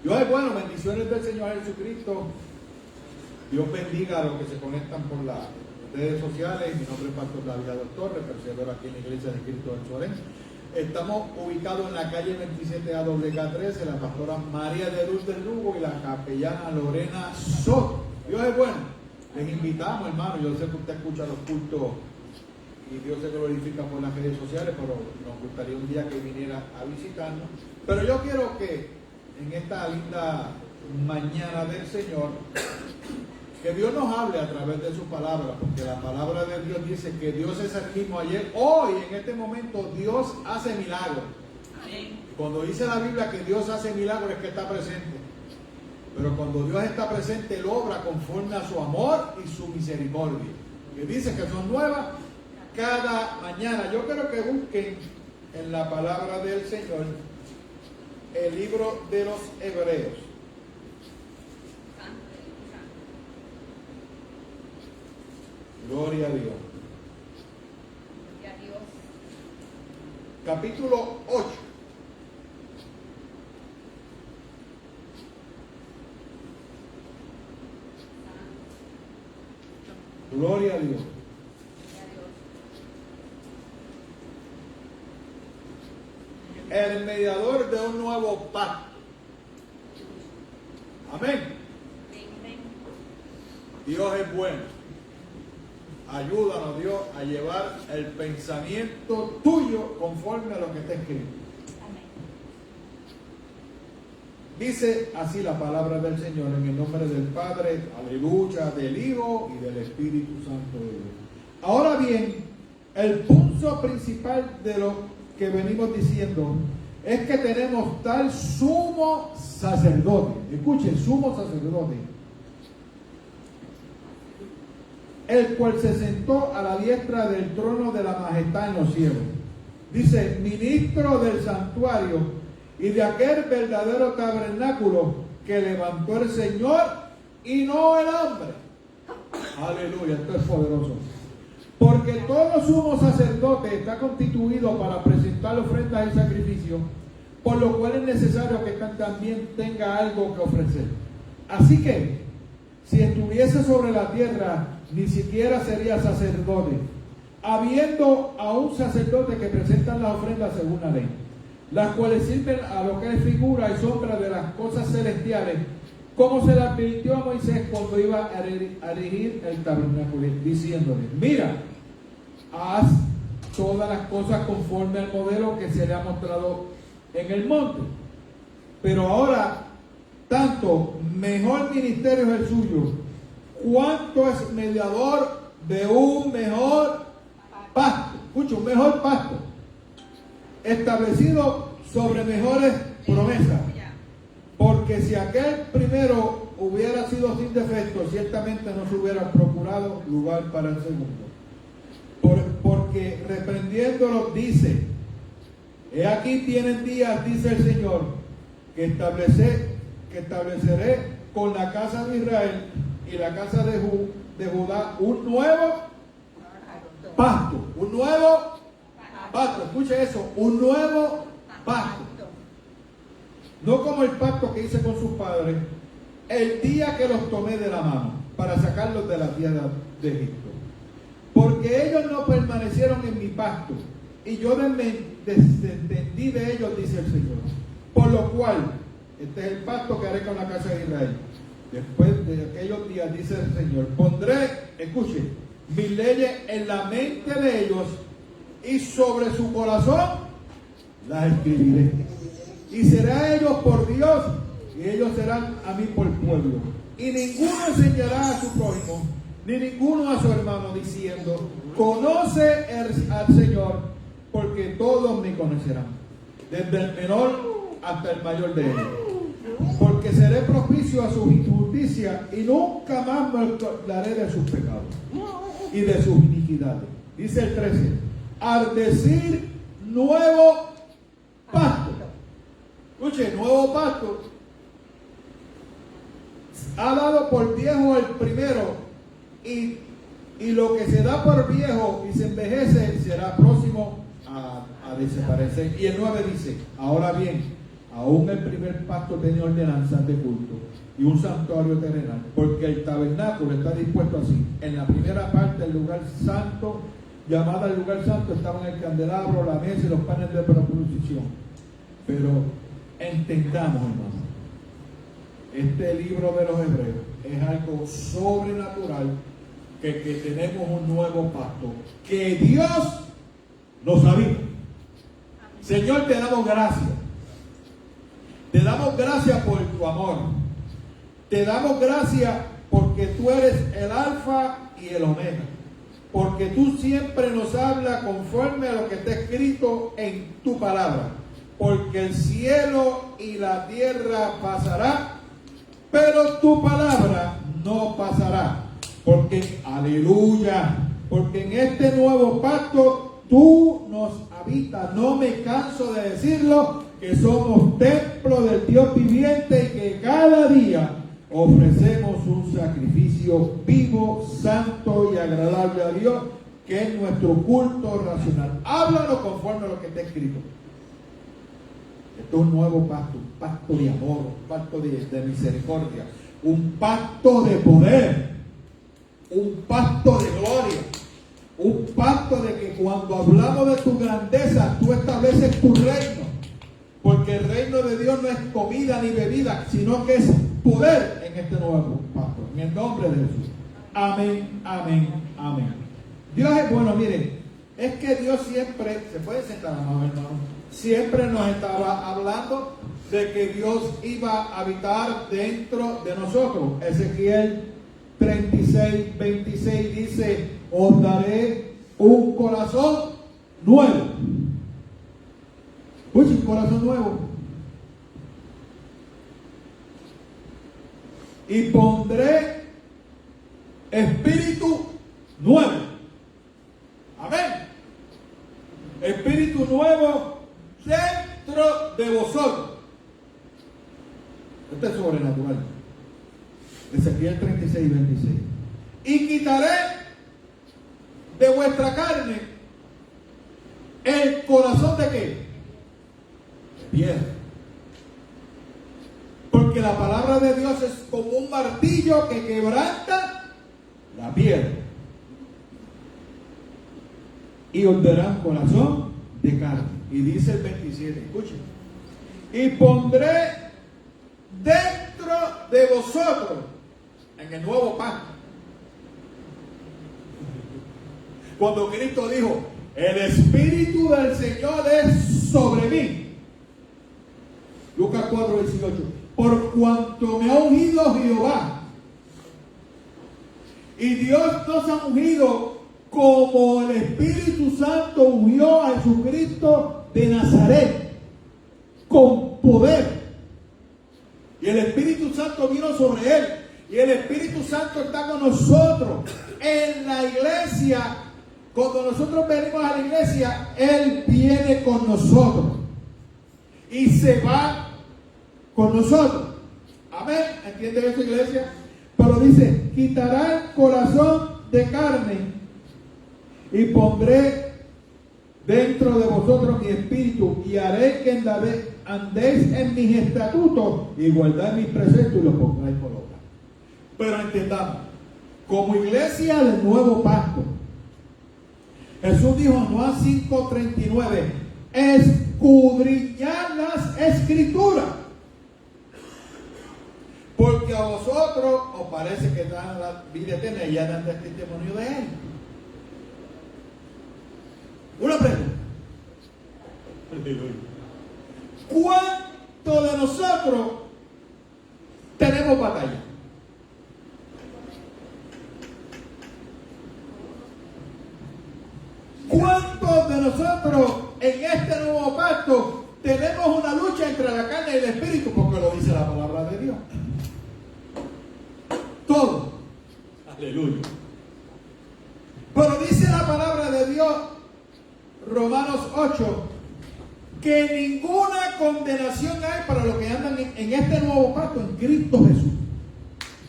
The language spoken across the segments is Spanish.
Dios es bueno, bendiciones del Señor Jesucristo. Dios bendiga a los que se conectan por las redes sociales. Mi nombre es Pastor David Adolfo Torres, perseguidor aquí en la Iglesia de Cristo del Sorén. Estamos ubicados en la calle 27AWK13, la pastora María de Luz del Lugo y la capellana Lorena Soto. Dios es bueno. Les invitamos, hermano. Yo sé que usted escucha los cultos y Dios se glorifica por las redes sociales, pero nos gustaría un día que viniera a visitarnos. Pero yo quiero que en esta linda mañana del Señor, que Dios nos hable a través de su palabra, porque la palabra de Dios dice que Dios es el mismo ayer, hoy, en este momento Dios hace milagros. Cuando dice la Biblia que Dios hace milagros es que está presente. Pero cuando Dios está presente, Él obra conforme a su amor y su misericordia, que dice que son nuevas cada mañana. Yo quiero que busquen en la palabra del Señor el libro de los Hebreos. Gloria a Dios. Capítulo 8. Gloria a Dios. El mediador de un nuevo pacto. Amén. Dios es bueno. Ayúdanos, Dios, a llevar el pensamiento tuyo conforme a lo que está escrito. Dice así la palabra del Señor, en el nombre del Padre, aleluya, del Hijo y del Espíritu Santo de Dios. Ahora bien, el punto principal de lo que venimos diciendo es que tenemos tal sumo sacerdote. Escuchen, sumo sacerdote, el cual se sentó a la diestra del trono de la majestad en los cielos. Dice, ministro del santuario y de aquel verdadero tabernáculo que levantó el Señor y no el hombre. Aleluya, esto es poderoso. Porque todo sumo sacerdote está constituido para presentar ofrendas y sacrificios, por lo cual es necesario que también tenga algo que ofrecer. Así que, si estuviese sobre la tierra, ni siquiera sería sacerdote, habiendo a un sacerdote que presenta las ofrendas según la ley, las cuales sirven a lo que es figura y sombra de las cosas celestiales, como se le advirtió a Moisés cuando iba a erigir el tabernáculo, diciéndole, mira, haz todas las cosas conforme al modelo que se le ha mostrado en el monte. Pero ahora, tanto mejor ministerio es el suyo, cuanto es mediador de un mejor pacto. Escucha, un mejor pacto, establecido sobre mejores promesas. Porque si aquel primero hubiera sido sin defecto, ciertamente no se hubiera procurado lugar para el segundo. Porque reprendiéndolo dice, he aquí tienen días, dice el Señor, que estableceré con la casa de Israel y la casa de Judá un nuevo pacto. Un nuevo pacto. Escuche eso, un nuevo pacto. No como el pacto que hice con sus padres el día que los tomé de la mano para sacarlos de la tierra de Egipto. Porque ellos no permanecieron en mi pacto y yo desentendí de ellos, dice el Señor. Por lo cual, este es el pacto que haré con la casa de Israel. Después de aquellos días, dice el Señor, pondré, escuchen, mis leyes en la mente de ellos y sobre su corazón las escribiré. Y seré a ellos por Dios y ellos serán a mí por pueblo. Y ninguno enseñará a su prójimo, ni ninguno a su hermano, diciendo, conoce al Señor, porque todos me conocerán, desde el menor hasta el mayor de ellos. Porque seré propicio a su injusticia y nunca más me hablaré de sus pecados y de sus iniquidades. Dice el 13, al decir nuevo pacto. Escuche, nuevo pacto. Ha dado por viejo el primero y lo que se da por viejo y se envejece será próximo a desaparecer. Y el 9 dice, ahora bien, aún el primer pacto tenía ordenanzas de culto y un santuario terrenal, porque el tabernáculo está dispuesto así. En la primera parte, el lugar santo, llamada el lugar santo, estaban el candelabro, la mesa y los panes de proposición. Pero entendamos, hermano, este libro de los Hebreos es algo sobrenatural, que tenemos un nuevo pacto, que Dios nos habita. Señor, te damos gracias. Te damos gracias por tu amor. Te damos gracias porque tú eres el alfa y el omega. Porque tú siempre nos hablas conforme a lo que está escrito en tu palabra. Porque el cielo y la tierra pasará, pero tu palabra no pasará. Porque, aleluya, porque en este nuevo pacto tú nos habitas. No me canso de decirlo, que somos templo del Dios viviente y que cada día ofrecemos un sacrificio vivo, santo y agradable a Dios, que es nuestro culto racional. Háblanos conforme a lo que está escrito. Esto es un nuevo pacto, un pacto de amor, un pacto de misericordia, un pacto de poder, un pacto de gloria, un pacto de que cuando hablamos de tu grandeza, tú estableces tu reino. Porque el reino de Dios no es comida ni bebida, sino que es poder en este nuevo pacto. En el nombre de Jesús. Amén, amén, amén. Dios es bueno, miren, es que Dios siempre, se puede sentar, amados hermanos, siempre nos estaba hablando de que Dios iba a habitar dentro de nosotros. Ezequiel 36, 26 dice: os daré un corazón nuevo. Pues un corazón nuevo. Y pondré espíritu nuevo. Amén. Espíritu nuevo dentro de vosotros. Esto es sobrenatural. Ezequiel 36, 26. Y quitaré de vuestra carne el corazón de qué? Piedra. Porque la palabra de Dios es como un martillo que quebranta la piedra. Y os dará un corazón de carne. Y dice el 27, escuchen. Y pondré dentro de vosotros, en el nuevo pacto, cuando Cristo dijo: el Espíritu del Señor es sobre mí. Lucas 4, 18. Por cuanto me ha ungido Jehová. Y Dios nos ha ungido como el Espíritu Santo ungió a Jesucristo de Nazaret, con poder. Y el Espíritu Santo vino sobre él. Y el Espíritu Santo está con nosotros en la iglesia. Cuando nosotros venimos a la iglesia, Él viene con nosotros y se va con nosotros. Amén. ¿Entiende eso, iglesia? Pero dice: quitará el corazón de carne y pondré dentro de vosotros mi espíritu, y haré que andéis en mis estatutos y guardáis mis preceptos y los pongáis por obra. Pero entendamos, como iglesia del nuevo pacto, Jesús dijo en Juan 5:39: escudriñad las escrituras, porque a vosotros os parece que dan la vida eterna y ya dan el testimonio de él. Una pregunta: ¿cuántos de nosotros tenemos batalla? ¿Cuántos de nosotros en este nuevo pacto tenemos una lucha entre la carne y el espíritu? Porque lo dice la palabra de Dios. Todo. Aleluya. Pero dice la palabra de Dios, Romanos 8, que ninguna condenación hay para los que andan en este nuevo pacto en Cristo Jesús.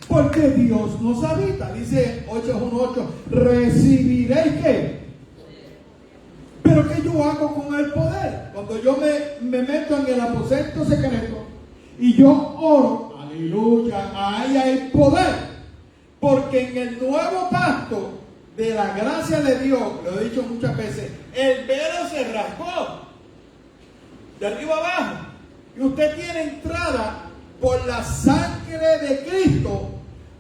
Porque Dios nos habita. Dice 8:1:8, recibiréis ¿qué? Pero ¿qué yo hago con el poder? Cuando yo me meto en el aposento secreto y yo oro, aleluya, ahí hay poder. Porque en el nuevo pacto de la gracia de Dios, lo he dicho muchas veces, el velo se rasgó de arriba abajo. Y usted tiene entrada por la sangre de Cristo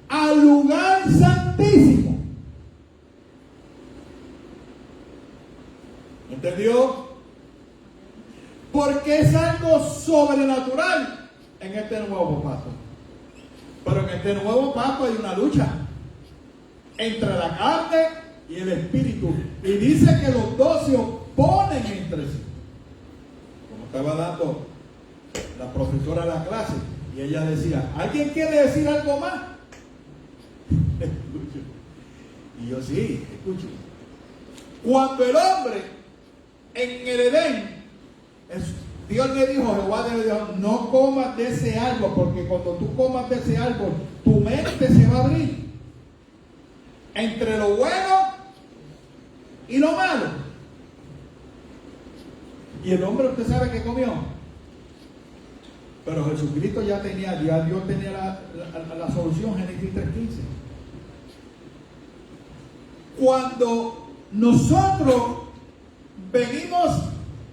al lugar santísimo. ¿Entendió? Porque es algo sobrenatural en este nuevo pacto. Pero en este nuevo pacto hay una lucha entre la carne y el espíritu. Y dice que los dos se oponen entre sí. Como estaba dando la profesora a la clase, y ella decía, ¿alguien quiere decir algo más? Y yo sí, escucho. Cuando el hombre en el Edén, Dios le dijo, Jehová le dijo, no comas de ese árbol, porque cuando tú comas de ese árbol, tu mente se va a abrir entre lo bueno y lo malo. Y el hombre, usted sabe que comió. Pero Jesucristo ya Dios tenía la solución, Génesis 3:15. Cuando nosotros venimos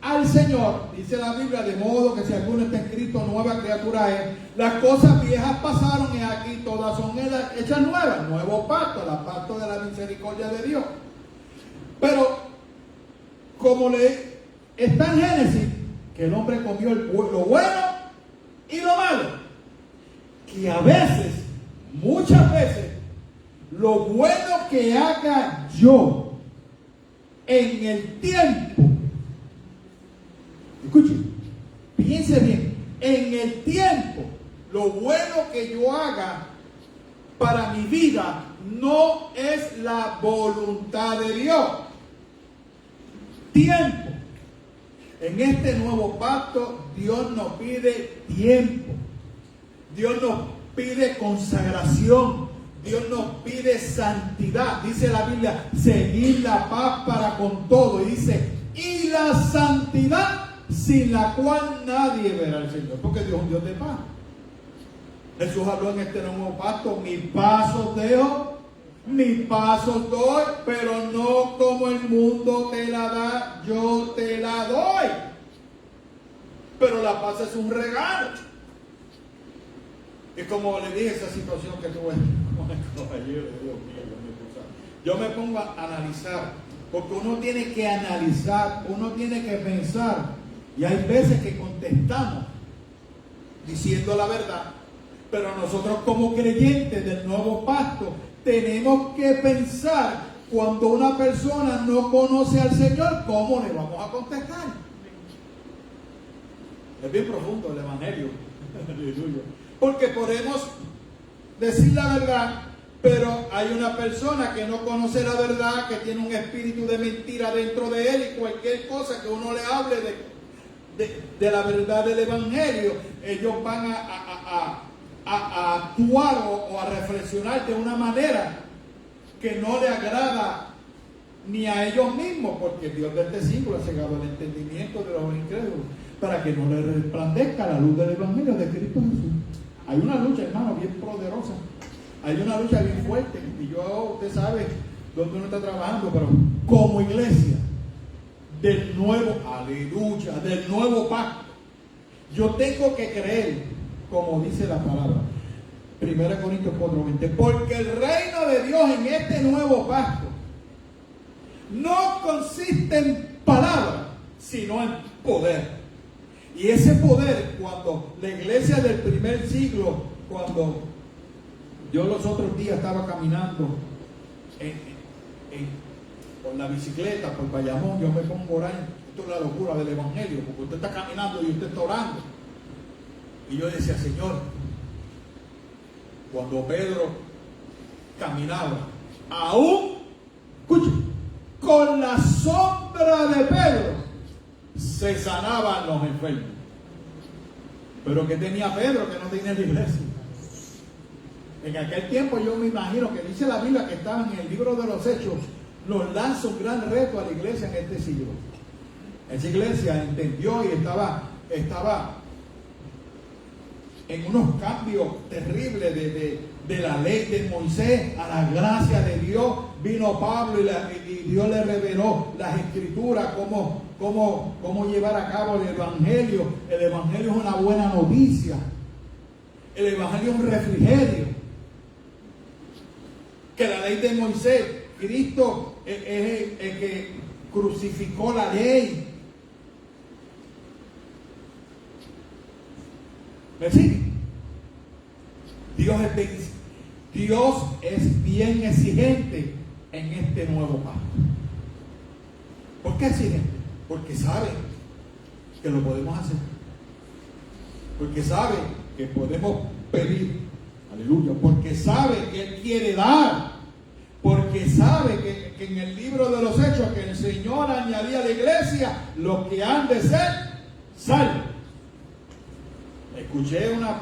al Señor, dice la Biblia, de modo que si alguno está en Cristo, nueva criatura es. Las cosas viejas pasaron y aquí todas son hechas nuevas. Nuevo pacto, el pacto de la misericordia de Dios. Pero, como está en Génesis, que el hombre comió lo bueno y lo malo. Que a veces, muchas veces, lo bueno que haga yo en el tiempo, escuchen, piense bien, en el tiempo, lo bueno que yo haga para mi vida no es la voluntad de Dios. Tiempo. En este nuevo pacto, Dios nos pide tiempo. Dios nos pide consagración. Dios nos pide santidad. Dice la Biblia, seguir la paz para con todo. Y dice, y la santidad sin la cual nadie verá al Señor. Porque Dios es un Dios de paz. Jesús habló en este nuevo pacto, mi paz os dejo, mi paz os doy, pero no como el mundo te la da, yo te la doy. Pero la paz es un regalo. Y como le dije, esa situación que tuve con el caballero, Dios mío, yo me pongo a analizar, porque uno tiene que analizar, uno tiene que pensar, y hay veces que contestamos diciendo la verdad, pero nosotros como creyentes del nuevo pacto tenemos que pensar, cuando una persona no conoce al Señor, ¿cómo le vamos a contestar? Es bien profundo el evangelio. Aleluya. Porque podemos decir la verdad, pero hay una persona que no conoce la verdad, que tiene un espíritu de mentira dentro de él, y cualquier cosa que uno le hable de la verdad del evangelio, ellos van a actuar o a reflexionar de una manera que no le agrada ni a ellos mismos, porque Dios de este siglo ha cegado el entendimiento de los incrédulos para que no le resplandezca la luz del evangelio de Cristo Jesús. Hay una lucha, hermano, bien poderosa. Hay una lucha bien fuerte. Y usted sabe dónde uno está trabajando, pero como iglesia del nuevo, aleluya, del nuevo pacto, yo tengo que creer, como dice la palabra, 1 Corintios 4:20, porque el reino de Dios en este nuevo pacto no consiste en palabras, sino en poder. Y ese poder, cuando la iglesia del primer siglo, cuando yo los otros días estaba caminando con la bicicleta por Bayamón, yo me pongo a orar. Esto es la locura del evangelio, porque usted está caminando y usted está orando. Y yo decía, Señor, cuando Pedro caminaba, aún, escuche, con la sombra de Pedro, se sanaban los enfermos. Pero ¿qué tenía Pedro que no tenía la iglesia? En aquel tiempo yo me imagino que dice la Biblia que estaba en el libro de los Hechos, nos lanza un gran reto a la iglesia en este siglo. Esa iglesia entendió y estaba en unos cambios terribles de la ley de Moisés a la gracia de Dios. Vino Pablo y Dios le reveló las escrituras, cómo llevar a cabo el evangelio. El evangelio es una buena noticia. El evangelio es un refrigerio. Que la ley de Moisés, Cristo es el que crucificó la ley. ¿Me sigue? Dios es bien exigente en este nuevo pacto. ¿Por qué exigente? Porque sabe que lo podemos hacer. Porque sabe que podemos pedir. Aleluya. Porque sabe que Él quiere dar. Porque sabe que en el libro de los Hechos que el Señor añadía a la iglesia los que han de ser salvos. Escuché una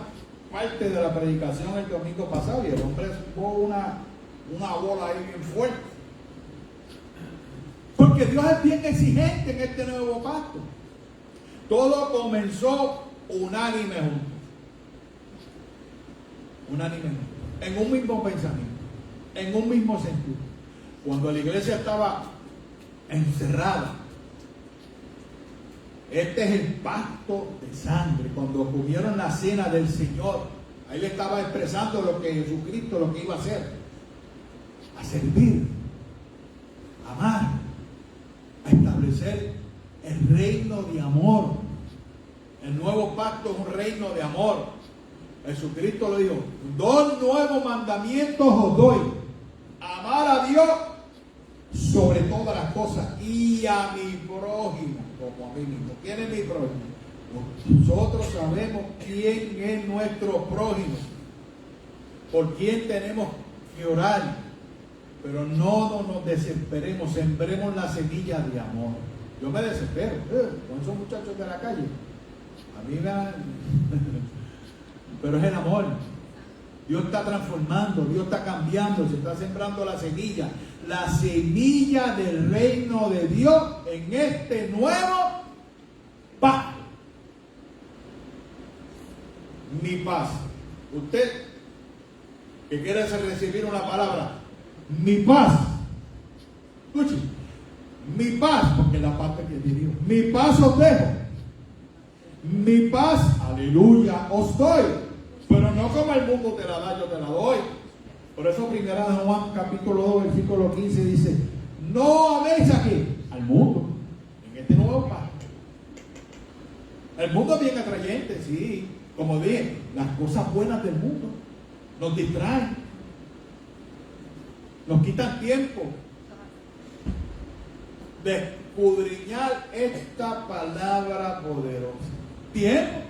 parte de la predicación el domingo pasado y el hombre tuvo una bola ahí bien fuerte. Porque Dios es bien exigente en este nuevo pacto. Todo comenzó unánimemente. En un mismo pensamiento, en un mismo sentido. Cuando la iglesia estaba encerrada, este es el pacto de sangre. Cuando comieron la cena del Señor, ahí le estaba expresando lo que Jesucristo lo que iba a hacer: a servir, a amar, a establecer el reino de amor. El nuevo pacto es un reino de amor. Jesucristo lo dijo: dos nuevos mandamientos os doy: amar a Dios sobre todas las cosas y a mi prójimo como a mí mismo. ¿Quién es mi prójimo? Nosotros sabemos quién es nuestro prójimo, por quién tenemos que orar, pero no nos desesperemos, sembremos la semilla de amor. Yo me desespero con esos muchachos de la calle, a mí me dan pero es el amor. Dios está transformando, Dios está cambiando, se está sembrando la semilla del reino de Dios en este nuevo pacto. Mi paz. Usted que quiere recibir una palabra, mi paz. Escuche, mi paz, porque la paz que te dio. Mi paz os dejo. Mi paz, aleluya, os doy. Pero no como el mundo te la da, yo te la doy. Por eso primera de Juan capítulo 2 versículo 15 dice: no améis aquí al mundo en este nuevo pacto. El mundo es bien atrayente, sí. Como dije, las cosas buenas del mundo nos distraen, nos quitan tiempo de escudriñar esta palabra poderosa. Tiempo.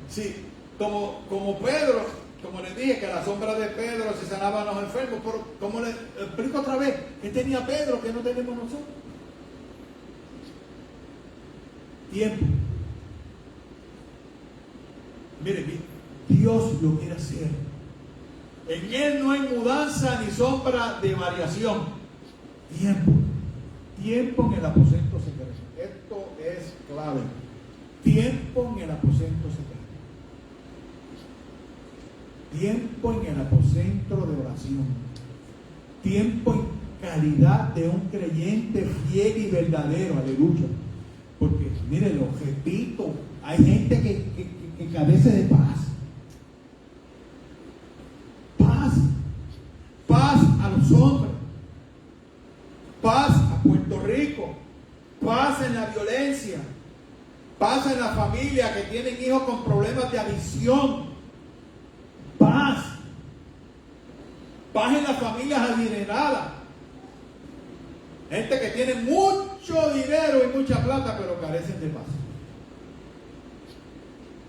Sí, como Pedro, como les dije, que a la sombra de Pedro se sanaban los enfermos, pero como les explico otra vez, ¿qué tenía Pedro que no tenemos nosotros? Tiempo. Mire, Dios lo quiere hacer. En Él no hay mudanza ni sombra de variación. Tiempo. Tiempo en el aposento secreto. Esto es clave. Tiempo en el aposento secreto. Tiempo en el aposento de oración. Tiempo en calidad de un creyente fiel y verdadero. Aleluya. Porque, mire, lo repito, hay gente que carece de paz. Paz a los hombres. Paz a Puerto Rico. Paz en la violencia. Paz en la familia que tienen hijos con problemas de adicción. Paz. Paz en las familias adineradas. Gente que tiene mucho dinero y mucha plata, pero carecen de paz.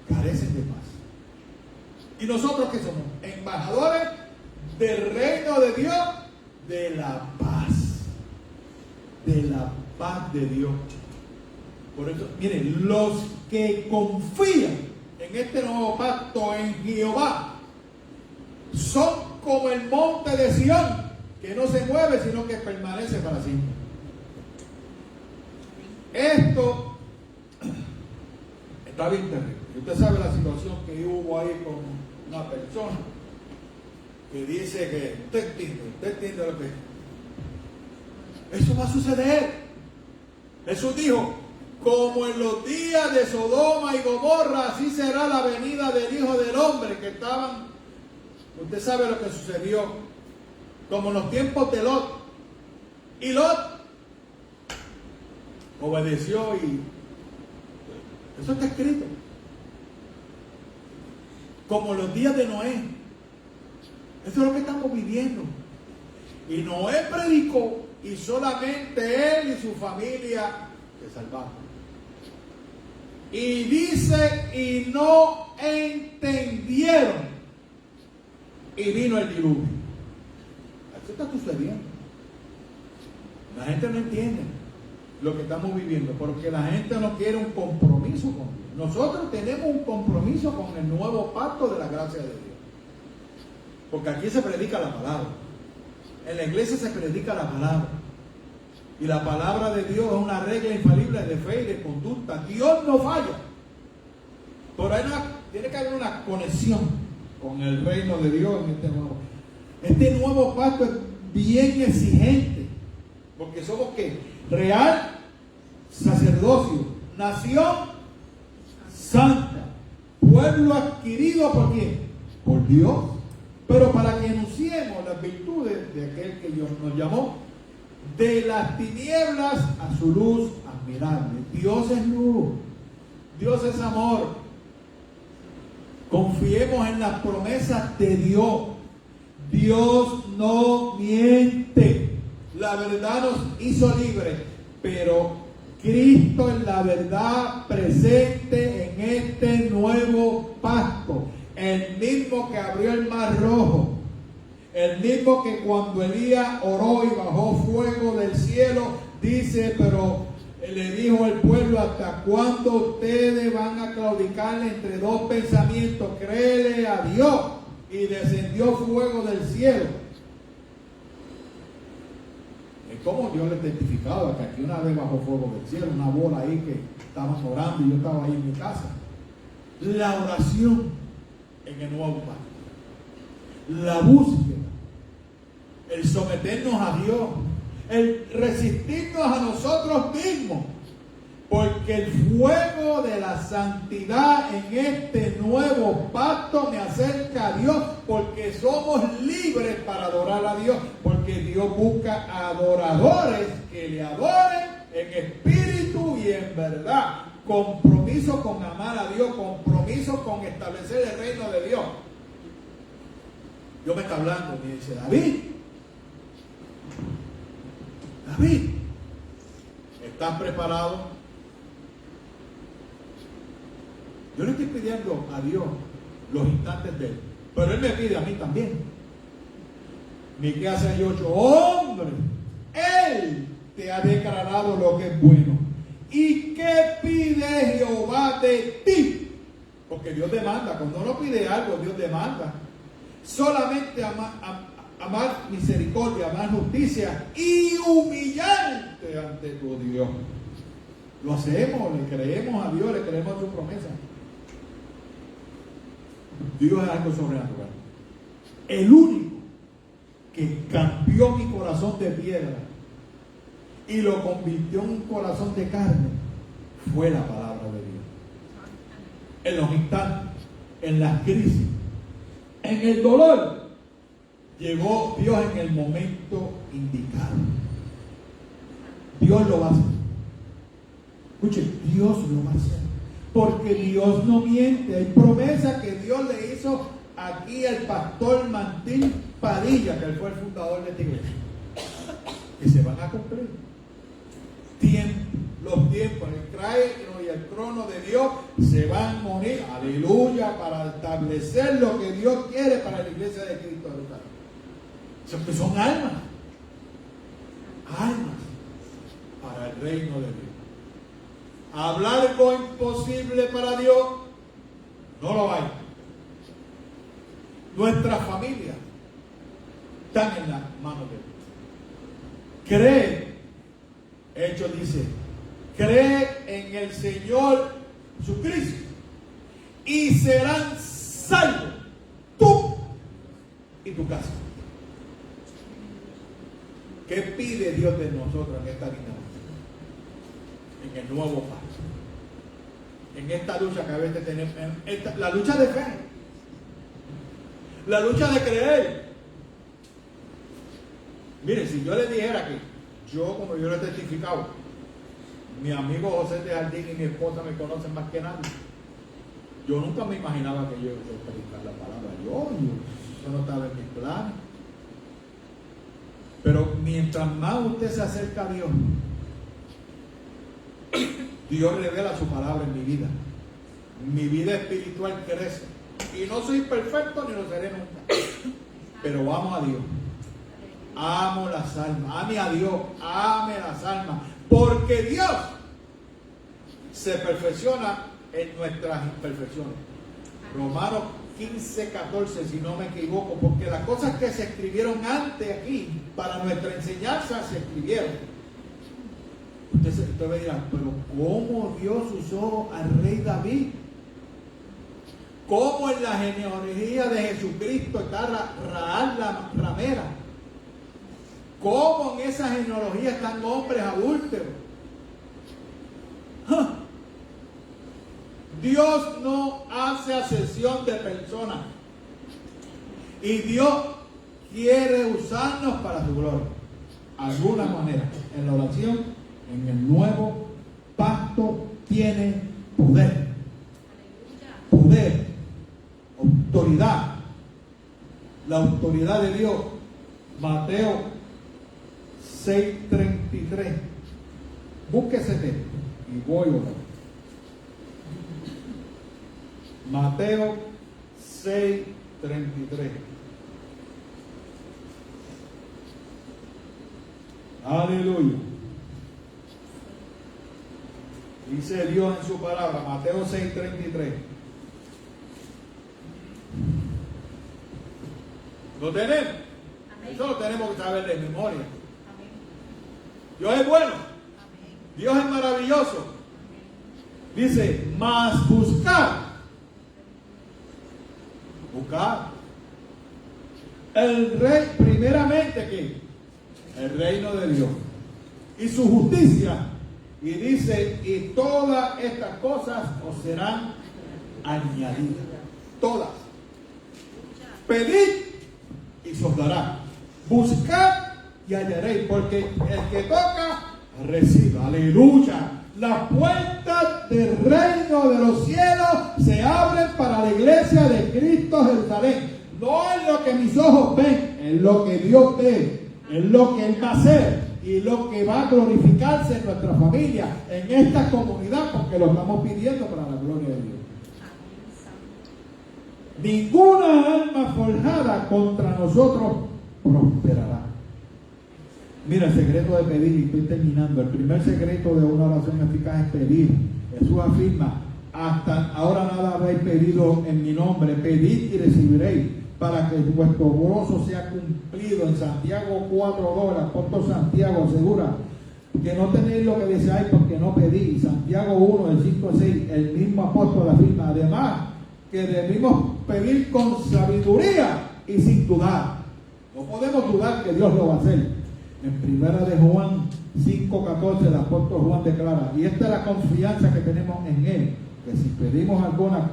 Carecen de paz. ¿Y nosotros qué somos? Embajadores del reino de Dios, de la paz. De la paz de Dios. Por eso, miren, los que confían en este nuevo pacto en Jehová son como el monte de Sión, que no se mueve, sino que permanece para siempre. Esto está bien terrible. Usted sabe la situación que hubo ahí con una persona que dice que usted entiende lo que es. Eso va a suceder. Jesús dijo, como en los días de Sodoma y Gomorra, así será la venida del Hijo del Hombre, que estaban, usted sabe lo que sucedió, como en los tiempos de Lot. Y Lot obedeció y eso está escrito. Como en los días de Noé. Eso es lo que estamos viviendo. Y Noé predicó y solamente él y su familia se salvaron. Y dice, y no entendieron. Y vino el diluvio. Eso está sucediendo. La gente no entiende lo que estamos viviendo, porque la gente no quiere un compromiso con Dios. Nosotros tenemos un compromiso con el nuevo pacto de la gracia de Dios. Porque aquí se predica la palabra. En la iglesia se predica la palabra. Y la palabra de Dios es una regla infalible de fe y de conducta. Dios no falla. Por ahí tiene que haber una conexión con el reino de Dios en este nuevo. Este nuevo pacto es bien exigente. Porque somos ¿qué? Real sacerdocio, nación santa, pueblo adquirido ¿por quién? Por Dios. Pero para que anunciemos las virtudes de aquel que Dios nos llamó, de las tinieblas a su luz admirable. Dios es luz, Dios es amor. Confiemos en las promesas de Dios. Dios no miente. La verdad nos hizo libres, pero Cristo es la verdad presente en este nuevo pacto. El mismo que abrió el mar rojo, el mismo que cuando Elías oró y bajó fuego del cielo, dice, pero le dijo al pueblo, ¿hasta cuándo ustedes van a claudicar entre dos pensamientos? Créele a Dios. Y descendió fuego del cielo. Es como Dios le testificaba que aquí una vez bajó fuego del cielo, una bola ahí que estaban orando y yo estaba ahí en mi casa. La oración en el nuevo pacto, la búsqueda, el someternos a Dios, el resistirnos a nosotros mismos, porque el fuego de la santidad en este nuevo pacto me acerca a Dios, porque somos libres para adorar a Dios, porque Dios busca adoradores que le adoren en espíritu y en verdad. Compromiso con amar a Dios, compromiso con establecer el reino de Dios. Dios me está hablando, me dice, David, ¿estás preparado? Yo le estoy pidiendo a Dios los instantes de Él, pero Él me pide a mí también. Miqueas 6:8, hombre, Él te ha declarado lo que es bueno. ¿Y qué pide Jehová de ti? Porque Dios demanda. Cuando uno pide algo, Dios demanda. Solamente amar misericordia, amar justicia y humillarte ante tu Dios. Lo hacemos, le creemos a Dios, le creemos a su promesa. Dios es algo sobrenatural. El único que cambió mi corazón de piedra y lo convirtió en un corazón de carne fue la palabra de Dios. En los instantes, en las crisis, en el dolor, llegó Dios en el momento indicado. Dios lo va a hacer. Escuche, Dios lo va a hacer. Porque Dios no miente. Hay promesas que Dios le hizo aquí al pastor Mantil Padilla, que él fue el fundador de esta iglesia, que se van a cumplir. Los tiempos, el reino y el trono de Dios se van a unir, aleluya, para establecer lo que Dios quiere para la iglesia de Cristo. Que son almas para el reino de Dios. Hablar lo imposible para Dios no lo hay. Nuestras familias están en las manos de Dios. Cree, Hechos dice, cree el Señor Jesucristo y serán salvos tú y tu casa. ¿Qué pide Dios de nosotros en esta dinámica? En el nuevo pacto. En esta lucha que a veces tenemos, la lucha de fe, la lucha de creer. Miren, si yo les dijera que yo, como yo lo he testificado, mi amigo José de Jardín y mi esposa me conocen más que nadie, yo nunca me imaginaba que yo iba a predicar la palabra. Eso no estaba en mis planes. Pero mientras más usted se acerca a Dios, Dios revela su palabra en mi vida. Mi vida espiritual crece. Y no soy perfecto ni lo seré nunca. Pero amo a Dios. Amo las almas. Ame a Dios. Ame las almas. Porque Dios se perfecciona en nuestras imperfecciones. Romanos 15:14, si no me equivoco. Porque las cosas que se escribieron antes aquí, para nuestra enseñanza, se escribieron. Usted me dirá, pero ¿cómo Dios usó al rey David? ¿Cómo en la genealogía de Jesucristo está Rahab la ramera? ¿Cómo en esa genealogía están hombres adúlteros? ¡Ja! Dios no hace acepción de personas. Y Dios quiere usarnos para su gloria. De alguna manera, en la oración, en el nuevo pacto tiene poder. Poder, autoridad. La autoridad de Dios. Mateo 6:33. Búsquese y voy a orar. Mateo 6:33. Aleluya. Dice Dios en su palabra, Mateo 6:33. ¿Lo tenemos? Amén. Eso lo tenemos que saber de memoria. Amén. Dios es bueno. Amén. Dios es maravilloso. Amén. Dice, mas buscar. El rey, primeramente, ¿qué? El reino de Dios. Y su justicia. Y dice, y todas estas cosas os serán añadidas. Todas. Pedid y se os dará. Buscad y hallaréis. Porque el que toca, recibe. Aleluya. Las puertas del reino de los cielos se abren para la iglesia de Cristo Jerusalén. No es lo que mis ojos ven, es lo que Dios ve. Es lo que Él va a hacer. Y lo que va a glorificarse en nuestra familia, en esta comunidad, porque lo estamos pidiendo para la gloria de Dios. Ninguna alma forjada contra nosotros prosperará. Mira, el secreto de pedir, y estoy terminando. El primer secreto de una oración eficaz es pedir. Jesús afirma, hasta ahora nada habéis pedido en mi nombre, pedid y recibiréis, para que vuestro gozo sea cumplido. En Santiago 4:2, el apóstol Santiago asegura que no tenéis lo que deseáis porque no pedís. Santiago 1, del 5 al 6, el mismo apóstol afirma, además, que debemos pedir con sabiduría y sin dudar. No podemos dudar que Dios lo va a hacer. En primera de Juan 5:14, el apóstol Juan declara, y esta es la confianza que tenemos en Él, que si pedimos alguna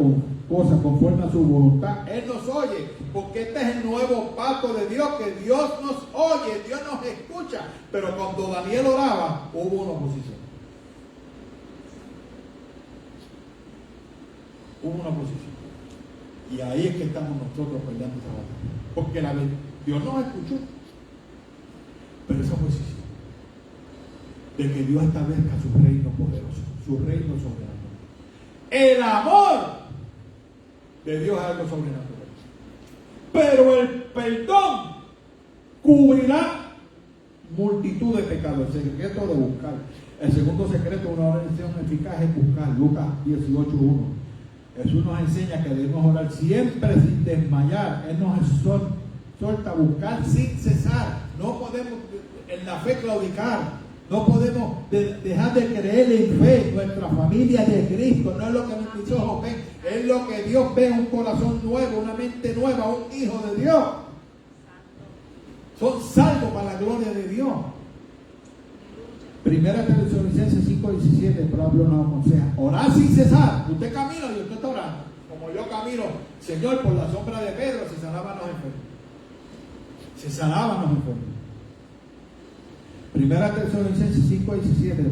cosa conforme a su voluntad, Él nos oye, porque este es el nuevo pacto de Dios, que Dios nos oye, Dios nos escucha. Pero cuando Daniel oraba, hubo una oposición. Hubo una oposición. Y ahí es que estamos nosotros peleando esa batalla. Porque Dios nos escuchó. Pero esa oposición de que Dios establezca su reino poderoso, su reino soberano. El amor de Dios es algo sobrenatural. Pero el perdón cubrirá multitud de pecados. El secreto de buscar. El segundo secreto de una oración eficaz es buscar. Lucas 18:1. Jesús nos enseña que debemos orar siempre sin desmayar. Él nos exhorta a buscar sin cesar. No podemos en la fe claudicar. No podemos dejar de creer en fe. Nuestra familia de Cristo no es lo que nuestros ojos ven, es lo que Dios ve, un corazón nuevo, una mente nueva, un hijo de Dios. Son salvos para la gloria de Dios. Primera Tesalonicenses 5:17, Pablo nos aconseja: orar sin cesar. Usted camina y usted está orando. Como yo camino, Señor, por la sombra de Pedro, se sanaban los enfermos. Se sanaban los enfermos. Primera Tesalonicenses 5:17,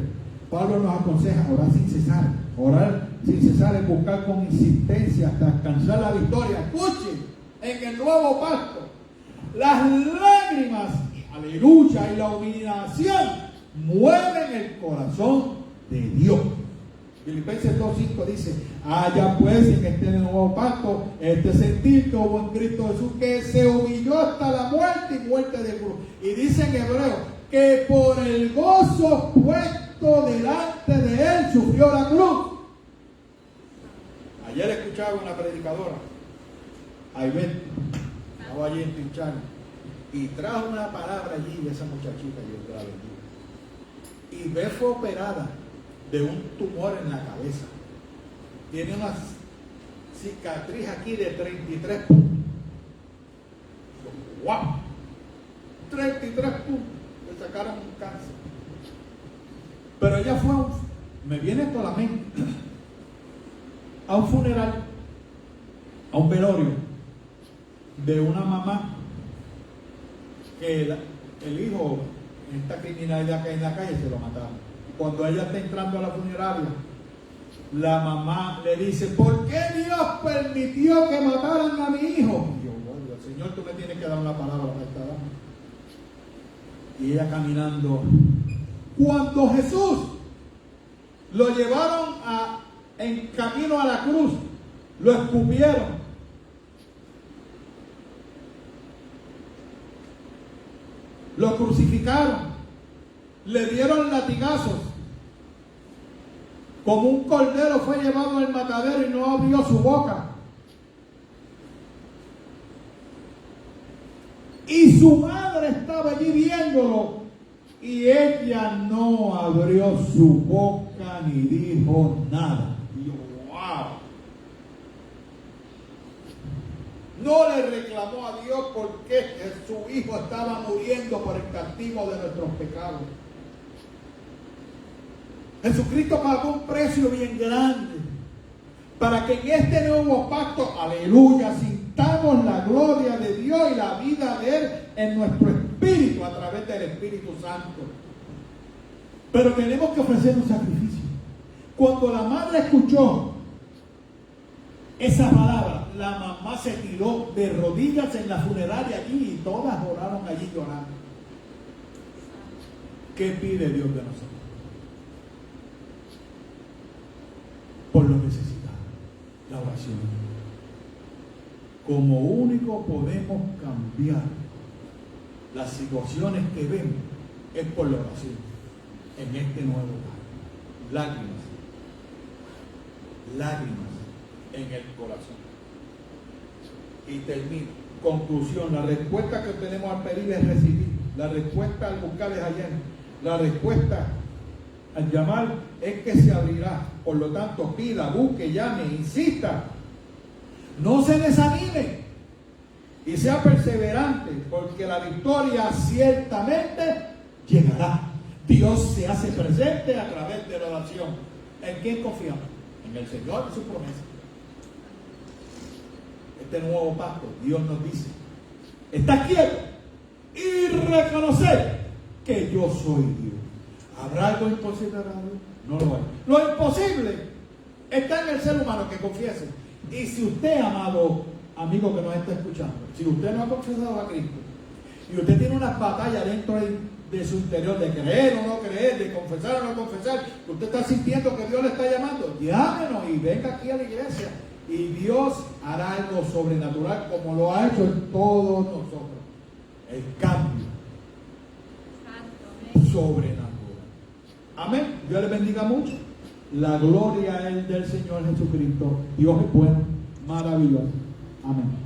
Pablo nos aconseja orar sin cesar. Orar sin cesar es buscar con insistencia hasta alcanzar la victoria. Escuchen, en el nuevo pacto, las lágrimas, aleluya, y la humillación mueven el corazón de Dios. Filipenses 2:5 dice: haya pues en este nuevo pacto este sentir que hubo en Cristo Jesús, que se humilló hasta la muerte y muerte de cruz. Y dice en Hebreo que por el gozo puesto delante de él sufrió la cruz. Ayer escuchaba una predicadora, Aibet, estaba allí en Pinchano, y trajo una palabra allí de esa muchachita, yo la bendiga. Y ve fue operada de un tumor en la cabeza. Tiene una cicatriz aquí de 33 puntos. ¡Wow! 33 puntos. Le sacaron un cáncer. Pero ella fue me viene esto a la mente, a un funeral, a un velorio de una mamá que el hijo, en esta criminalidad que hay en la calle, se lo mataron. Cuando ella está entrando a la funeraria, la mamá le dice: ¿por qué Dios permitió que mataran a mi hijo? Y yo, bueno, Señor, tú me tienes que dar una palabra para esta dama. Y ella caminando. Cuando Jesús lo llevaron en camino a la cruz, lo escupieron. Lo crucificaron. Le dieron latigazos. Como un cordero fue llevado al matadero y no abrió su boca. Y su madre estaba allí viéndolo. Y ella no abrió su boca ni dijo nada. Y yo, wow. No le reclamó a Dios porque su hijo estaba muriendo por el castigo de nuestros pecados. Jesucristo pagó un precio bien grande para que en este nuevo pacto, aleluya, sintamos la gloria de Dios y la vida de Él en nuestro espíritu a través del Espíritu Santo. Pero tenemos que ofrecer un sacrificio. Cuando la madre escuchó esa palabra, la mamá se tiró de rodillas en la funeraria allí y todas oraron allí llorando. ¿Qué pide Dios de nosotros? Por lo necesitado, la oración. Como único podemos cambiar las situaciones que vemos es por la oración en este nuevo pacto. Lágrimas en el corazón. Y termino. Conclusión: la respuesta que tenemos al pedir es recibir. La respuesta al buscar es hallar. La respuesta al llamar es que se abrirá. Por lo tanto, pida, busque, llame, insista. No se desanime y sea perseverante, porque la victoria ciertamente llegará. Dios se hace presente a través de la oración. ¿En quién confiamos? En el Señor y su promesa. Este nuevo pacto, Dios nos dice: estás quieto y reconocer que yo soy Dios. ¿Habrá algo imposible para Dios? No lo hay. Lo imposible está en el ser humano que confiese. Y si usted, amado amigo que nos está escuchando, si usted no ha confesado a Cristo y usted tiene una batalla dentro de su interior de creer o no creer, de confesar o no confesar, usted está sintiendo que Dios le está llamando, llámenos y venga aquí a la iglesia y Dios hará algo sobrenatural como lo ha hecho en todos nosotros. El cambio sobrenatural. Amén. Dios les bendiga mucho. La gloria es del Señor Jesucristo. Dios es bueno, maravilloso. Amén.